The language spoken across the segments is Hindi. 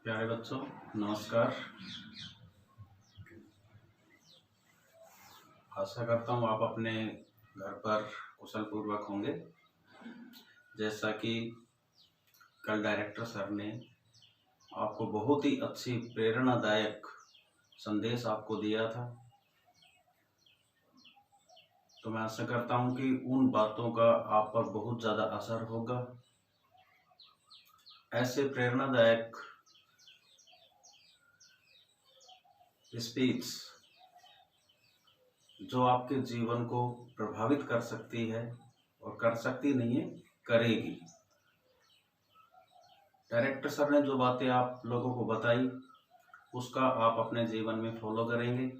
प्यारे बच्चों, नमस्कार। आशा करता हूँ आप अपने घर पर कुशल पूर्वक होंगे। जैसा कि कल डायरेक्टर सर ने आपको बहुत ही अच्छी प्रेरणादायक संदेश आपको दिया था, तो मैं आशा करता हूँ कि उन बातों का आप पर बहुत ज़्यादा असर होगा। ऐसे प्रेरणादायक स्पीच जो आपके जीवन को प्रभावित कर सकती है, और कर सकती नहीं है, करेगी। डायरेक्टर सर ने जो बातें आप लोगों को बताई उसका आप अपने जीवन में फॉलो करेंगे,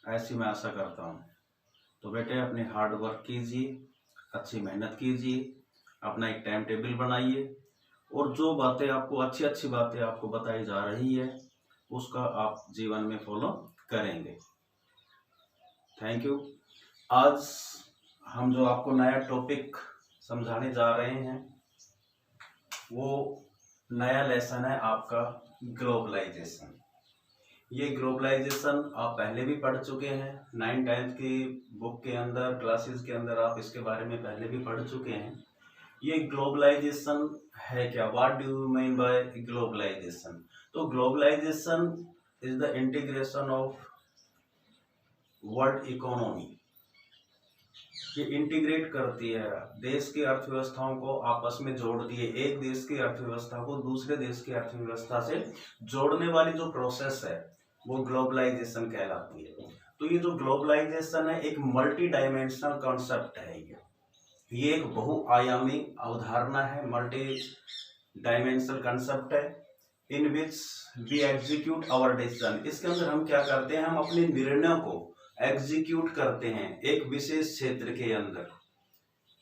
ऐसी मैं आशा करता हूँ। तो बेटे, अपने हार्ड वर्क कीजिए, अच्छी मेहनत कीजिए, अपना एक टाइम टेबल बनाइए, और जो बातें आपको अच्छी बातें आपको बताई जा रही है उसका आप जीवन में फॉलो करेंगे। Thank you. आज हम जो आपको नया टॉपिक समझाने जा रहे हैं वो नया लेसन है आपका ग्लोबलाइजेशन। ये ग्लोबलाइजेशन आप पहले भी पढ़ चुके हैं, 9th-10th की बुक के अंदर, क्लासेस के अंदर आप इसके बारे में पहले भी पढ़ चुके हैं। ये ग्लोबलाइजेशन है क्या? What do you mean by globalisation? तो globalisation is the integration of world economy. ये इंटीग्रेट करती है, देश की अर्थव्यवस्थाओं को आपस में जोड़ती है। एक देश की अर्थव्यवस्था को दूसरे देश की अर्थव्यवस्था से जोड़ने वाली जो प्रोसेस है वो ग्लोबलाइजेशन कहलाती है। तो ये जो ग्लोबलाइजेशन है एक मल्टी डायमेंशनल कॉन्सेप्ट है। ये एक बहुआयामी अवधारणा है, मल्टी डायमेंशनल कंसेप्ट है, in which we execute our decision. इसके अंदर हम क्या करते हैं? हम अपने निर्णयों को एग्जीक्यूट करते हैं एक विशेष क्षेत्र के अंदर।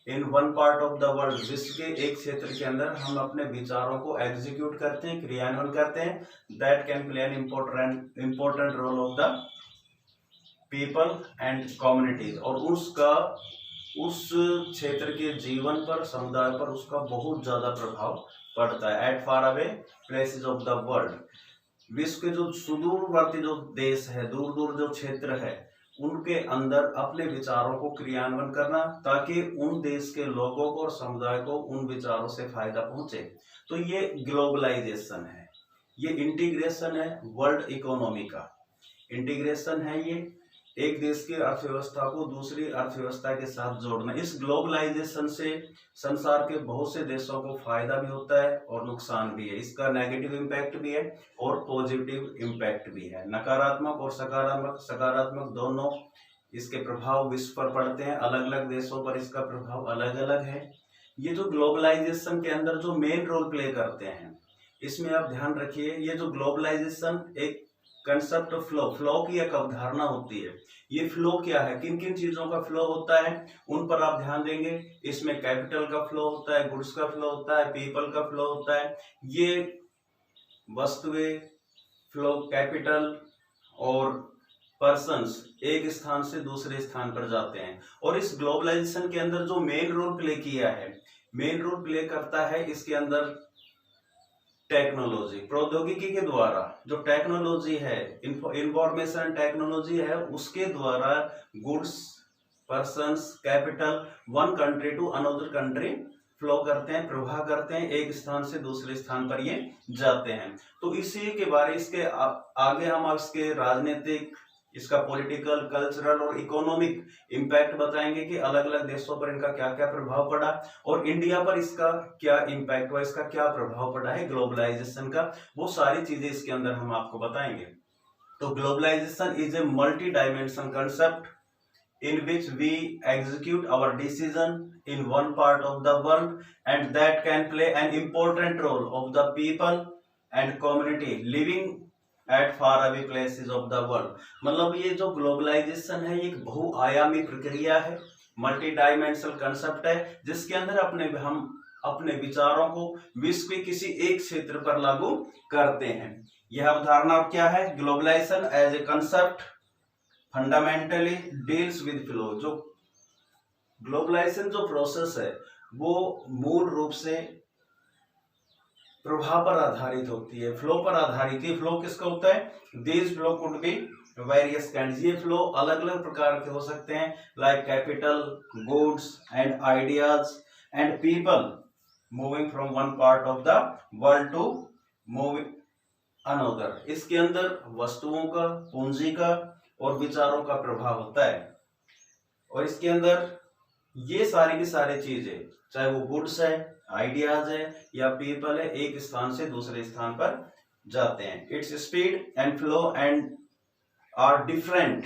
In one part of the world, विश्व के एक क्षेत्र के अंदर हम अपने विचारों को एग्जीक्यूट करते हैं, क्रियान्वयन करते हैं। That can play an important role of the people and communities, और उसका उस क्षेत्र के जीवन पर, समुदाय पर उसका बहुत ज्यादा प्रभाव पड़ता है। At far away places of the world, विश्व के जो सुदूरवर्ती जो देश है, दूर दूर जो क्षेत्र है, उनके अंदर अपने विचारों को क्रियान्वयन करना, ताकि उन देश के लोगों को और समुदाय को उन विचारों से फायदा पहुंचे। तो ये ग्लोबलाइजेशन है, ये इंटीग्रेशन है वर्ल्ड इकोनॉमी का। इंटीग्रेशन है ये एक देश की अर्थव्यवस्था को दूसरी अर्थव्यवस्था के साथ जोड़ना। इस ग्लोबलाइजेशन से संसार के बहुत से देशों को फायदा भी होता है और नुकसान भी है। इसका नेगेटिव इम्पैक्ट भी है और पॉजिटिव इम्पैक्ट भी है। नकारात्मक और सकारात्मक दोनों इसके प्रभाव विश्व पर पड़ते हैं। अलग अलग देशों पर इसका प्रभाव अलग अलग है। ये जो ग्लोबलाइजेशन के अंदर जो मेन रोल प्ले करते हैं, इसमें आप ध्यान रखिए, ये जो ग्लोबलाइजेशन एक कंसेप्ट ऑफ फ्लो की एक अवधारणा होती है। ये फ्लो क्या है, किन किन चीजों का फ्लो होता है, उन पर आप ध्यान देंगे। इसमें कैपिटल का फ्लो होता है, गुड्स का फ्लो होता है, पीपल का फ्लो होता है। ये वस्तुएं, फ्लो, कैपिटल और पर्सन्स एक स्थान से दूसरे स्थान पर जाते हैं। और इस ग्लोबलाइजेशन के अंदर जो मेन रोल प्ले किया है, मेन रोल प्ले करता है इसके अंदर टेक्नोलॉजी, प्रौद्योगिकी के द्वारा। जो टेक्नोलॉजी है, इंफॉर्मेशन टेक्नोलॉजी है, उसके द्वारा goods, persons, capital one country to another country flow करते हैं, प्रवाह करते हैं, एक स्थान से दूसरे स्थान पर ये जाते हैं। तो इसी के बारे, इसके आगे हम इसके राजनीतिक, इसका पॉलिटिकल, कल्चरल और इकोनॉमिक इम्पैक्ट बताएंगे कि अलग अलग देशों पर इनका क्या क्या प्रभाव पड़ा और इंडिया पर इसका क्या इम्पैक्ट हुआ, इसका क्या प्रभाव पड़ा है ग्लोबलाइजेशन का। वो सारी चीजें इसके अंदर हम आपको बताएंगे। तो globalisation is a multi dimensional concept in which we execute our decision in one part of the world, and that can play an important role of the people and community living at far away places of the world। मतलब ये जो ग्लोबलाइजेशन है एक बहुआयामी प्रक्रिया है, मल्टी डायमेंशनल कंसेप्ट है, जिसके अंदर हम अपने विचारों को विश्व के किसी एक क्षेत्र पर लागू करते हैं। यह अवधारणा क्या है? Globalization as a concept fundamentally deals with flow. जो ग्लोबलाइजेशन जो प्रोसेस है वो मूल रूप से प्रभाव पर आधारित होती है, फ्लो पर आधारित। ये फ्लो किसका होता है? This flow could be various kinds. ये फ्लो अलग अलग प्रकार के हो सकते हैं, like capital, goods and ideas and people moving from one part of the world to moving another. इसके अंदर वस्तुओं का, पूंजी का और विचारों का प्रभाव होता है। और इसके अंदर ये सारी की सारी चीजें, चाहे वो गुड्स है, आइडियाज है या पीपल है, एक स्थान से दूसरे स्थान पर जाते हैं। Its speed and flow and are different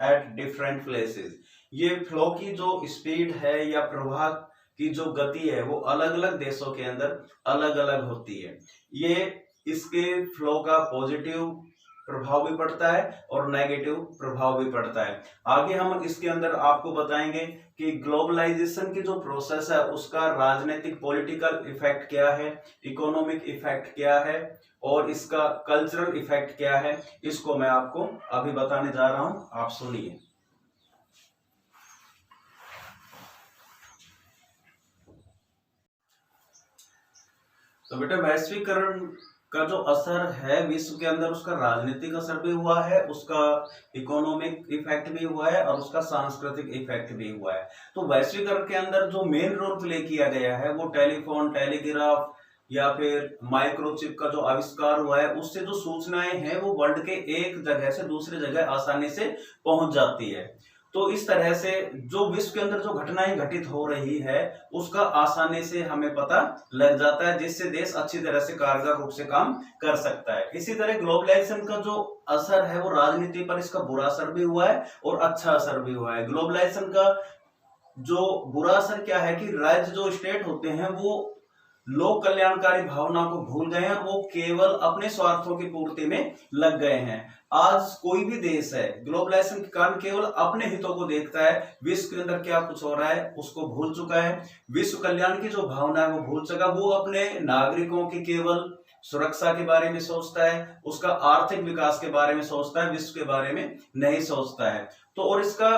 at different places. ये फ्लो की जो स्पीड है या प्रवाह की जो गति है वो अलग अलग देशों के अंदर अलग अलग होती है। ये इसके फ्लो का पॉजिटिव प्रभाव भी पड़ता है और नेगेटिव प्रभाव भी पड़ता है। आगे हम इसके अंदर आपको बताएंगे कि ग्लोबलाइजेशन की जो प्रोसेस है उसका राजनीतिक पॉलिटिकल इफेक्ट क्या है, इकोनॉमिक इफेक्ट क्या है और इसका कल्चरल इफेक्ट क्या है। इसको मैं आपको अभी बताने जा रहा हूं, आप सुनिए। तो बेटा, वैश्वीकरण का जो असर है विश्व के अंदर, उसका राजनीतिक असर भी हुआ है, उसका इकोनॉमिक इफेक्ट भी हुआ है और उसका सांस्कृतिक इफेक्ट भी हुआ है। तो वैश्वीकरण के अंदर जो मेन रोल प्ले किया गया है वो टेलीफोन, टेलीग्राफ या फिर माइक्रोचिप का जो आविष्कार हुआ है, उससे जो सूचनाएं हैं वो वर्ल्ड के एक जगह से दूसरी जगह आसानी से पहुंच जाती है। तो इस तरह से जो विश्व के अंदर जो घटनाएं घटित हो रही है उसका आसानी से हमें पता लग जाता है, जिससे देश अच्छी तरह से कारगर रूप से काम कर सकता है। इसी तरह ग्लोबलाइजेशन का जो असर है वो राजनीति पर इसका बुरा असर भी हुआ है और अच्छा असर भी हुआ है। ग्लोबलाइजेशन का जो बुरा असर क्या है कि राज्य जो स्टेट होते हैं वो लोक कल्याणकारी भावना को भूल गए हैं और वो केवल अपने स्वार्थों की पूर्ति में लग गए हैं। आज कोई भी देश है ग्लोबलाइजेशन के कारण केवल अपने हितों को देखता है, विश्व के अंदर क्या कुछ हो रहा है उसको भूल चुका है। विश्व कल्याण की जो भावना है वो भूल चुका। वो अपने नागरिकों की केवल सुरक्षा के बारे में सोचता है, उसका आर्थिक विकास के बारे में सोचता है, विश्व के बारे में नहीं सोचता है। तो और इसका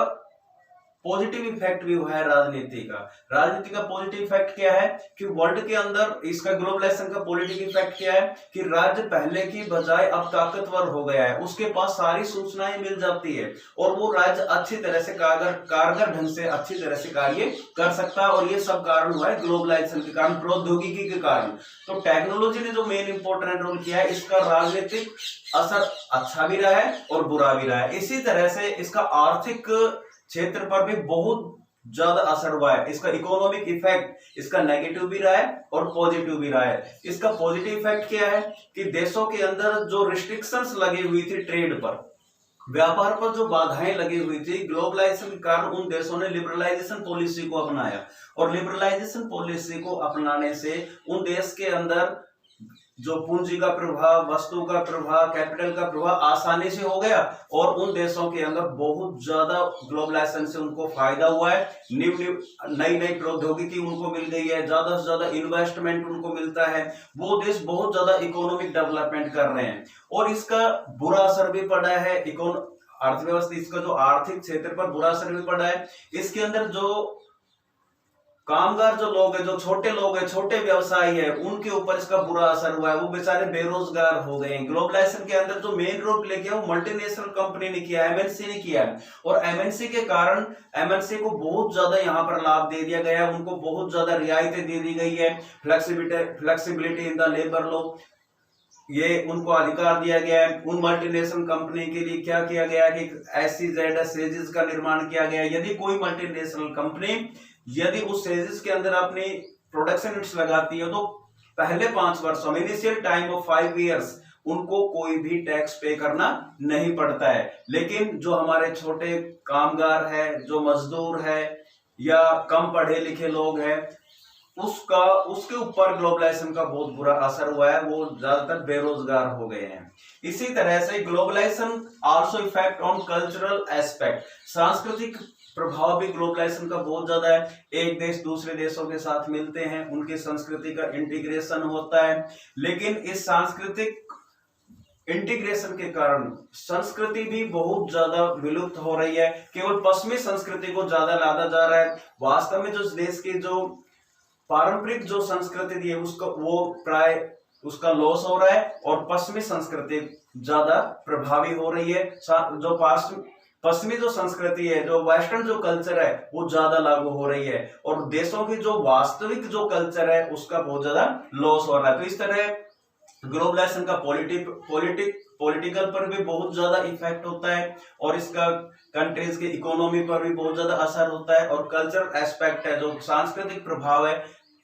पॉजिटिव इफेक्ट भी हुआ है राजनीति का। राजनीति का पॉजिटिव इफेक्ट क्या है कि वर्ल्ड के अंदर इसका ग्लोबलाइजेशन का पॉजिटिव इफेक्ट क्या है कि राज्य पहले की बजाय अब ताकतवर हो गया है, उसके पास सारी सूचनाएं मिल जाती है और वो राज्य अच्छी तरह से कारगर ढंग से अच्छी तरह से कार्य कर सकता है। और ये सब कारण हुआ है ग्लोबलाइजेशन के कारण, प्रौद्योगिकी के कारण। तो टेक्नोलॉजी ने जो मेन इंपॉर्टेंट रोल किया है, इसका राजनीतिक असर अच्छा भी रहा है और बुरा भी रहा है। इसी तरह से इसका आर्थिक क्षेत्र पर भी बहुत ज्यादा असर हुआ है। इसका इकोनॉमिक इफेक्ट इसका नेगेटिव भी रहा है और पॉजिटिव भी रहा है। इसका पॉजिटिव इफेक्ट क्या है कि देशों के अंदर जो रिस्ट्रिक्शंस लगी हुई थी ट्रेड पर, व्यापार पर जो बाधाएं लगी हुई थी, ग्लोबलाइजेशन के कारण उन देशों ने लिबरलाइजेशन पॉलिसी को अपनाया और लिबरलाइजेशन पॉलिसी को अपनाने से उन देश के अंदर जो पूंजी का प्रभाव, वस्तु का प्रभाव, कैपिटल का प्रभाव आसानी से हो गया और उन देशों के अंदर बहुत ज्यादा ग्लोबलाइजेशन से उनको फायदा हुआ है। नई नई प्रौद्योगिकी उनको मिल गई है, ज्यादा से ज्यादा इन्वेस्टमेंट उनको मिलता है, वो देश बहुत ज्यादा इकोनॉमिक डेवलपमेंट कर रहे हैं। और इसका बुरा असर भी पड़ा है अर्थव्यवस्था, इसका जो आर्थिक क्षेत्र पर बुरा असर भी पड़ा है। इसके अंदर जो कामगार जो लोग हैं, जो छोटे लोग हैं, छोटे व्यवसायी है, उनके ऊपर इसका बुरा असर हुआ है, वो बेचारे बेरोजगार हो गए हैं। ग्लोबलाइजेशन के अंदर जो मेन रोल प्ले किया वो मल्टीनेशनल कंपनी ने किया, एमएनसी ने किया है और एमएनसी के कारण एमएनसी को बहुत ज्यादा यहाँ पर लाभ दे दिया गया, उनको बहुत ज्यादा रियायतें दे दी गई है। Flexibility in the labour law, ये उनको अधिकार दिया गया है। उन मल्टीनेशनल कंपनी के लिए क्या किया गया कि SEZ सेजेस का निर्माण किया गया। यदि कोई मल्टीनेशनल कंपनी यदि उस सेजेस के अंदर अपनी प्रोडक्शन यूनिट्स लगाती है तो पहले 5 वर्षों में, इनिशियल टाइम ऑफ 5 इयर्स, उनको कोई भी टैक्स पे करना नहीं पड़ता है। लेकिन जो हमारे छोटे कामगार है, जो मजदूर है या कम पढ़े लिखे लोग हैं, उसके ऊपर ग्लोबलाइजेशन का बहुत बुरा असर हुआ है, वो ज्यादातर बेरोजगार हो गए हैं। इसी तरह से globalization also effect on cultural aspect, सांस्कृतिक प्रभाव भी ग्लोबलाइजेशन का बहुत ज्यादा है। एक देश दूसरे देशों के साथ मिलते हैं, उनकी संस्कृति का इंटीग्रेशन होता है, लेकिन इस सांस्कृतिक इंटीग्रेशन के कारण संस्कृति भी बहुत ज्यादा विलुप्त हो रही है। केवल पश्चिमी संस्कृति को ज्यादा लादा जा रहा है। वास्तव में जो देश की जो पारंपरिक जो संस्कृति थी उसका वो प्राय उसका लॉस हो रहा है और पश्चिमी संस्कृति ज्यादा प्रभावी हो रही है। जो पश्चिमी जो संस्कृति है, जो वेस्टर्न जो कल्चर है वो ज्यादा लागू हो रही है और देशों की जो वास्तविक जो कल्चर है उसका बहुत ज्यादा लॉस हो रहा है। तो इस तरह ग्लोबलाइजेशन का पॉलिटिकल पर भी बहुत ज्यादा इफेक्ट होता है और इसका कंट्रीज की इकोनॉमी पर भी बहुत ज्यादा असर होता है और कल्चरल एस्पेक्ट है, जो सांस्कृतिक प्रभाव है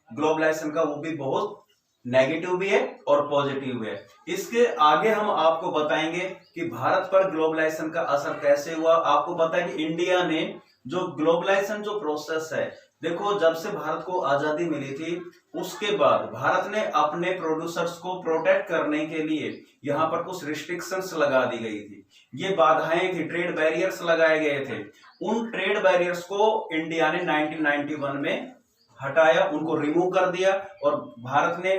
ग्लोबलाइजेशन का, वो भी बहुत नेगेटिव भी है और पॉजिटिव है। इसके आगे हम आपको बताएंगे कि भारत पर ग्लोबलाइजेशन का असर कैसे हुआ। आपको पता है कि इंडिया ने जो ग्लोबलाइजेशन जो प्रोसेस है, देखो जब से भारत को आजादी मिली थी उसके बाद भारत ने अपने प्रोड्यूसर्स को प्रोटेक्ट करने के लिए यहाँ पर कुछ रिस्ट्रिक्शंस लगा दी गई थी। ये बाधाएं थी, ट्रेड बैरियर्स लगाए गए थे। उन ट्रेड बैरियर्स को इंडिया ने 1991 में हटाया, उनको रिमूव कर दिया और भारत ने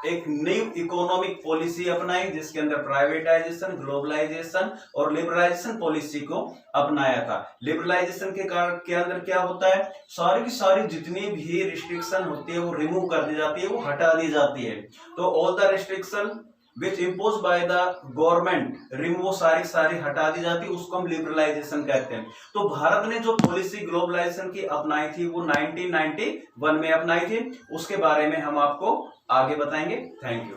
एक न्यू इकोनॉमिक पॉलिसी अपनाई जिसके अंदर प्राइवेटाइजेशन, ग्लोबलाइजेशन और लिबरलाइजेशन पॉलिसी को अपनाया था। लिबरलाइजेशन के अंदर क्या होता है, सारी की सारी जितनी भी रिस्ट्रिक्शन होती है वो रिमूव कर दी जाती है, वो हटा दी जाती है। तो all the restriction which impose by the government remove, सारी हटा दी जाती है, उसको हम लिबरलाइजेशन कहते हैं। तो भारत ने जो पॉलिसी ग्लोबलाइजेशन की अपनाई थी वो 1991 में अपनाई थी। उसके बारे में हम आपको आगे बताएंगे। Thank you.